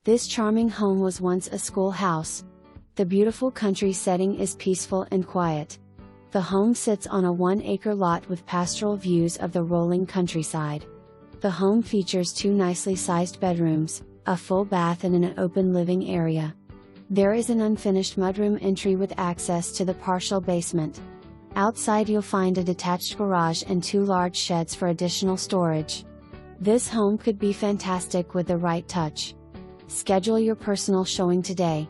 This charming home was once a schoolhouse. The beautiful country setting is peaceful and quiet. The home sits on a 1-acre lot with pastoral views of the rolling countryside. The home features 2 nicely sized bedrooms, a full bath and an open living area. There is an unfinished mudroom entry with access to the partial basement. Outside you'll find a detached garage and 2 large sheds for additional storage. This home could be fantastic with the right touch. Schedule your personal showing today.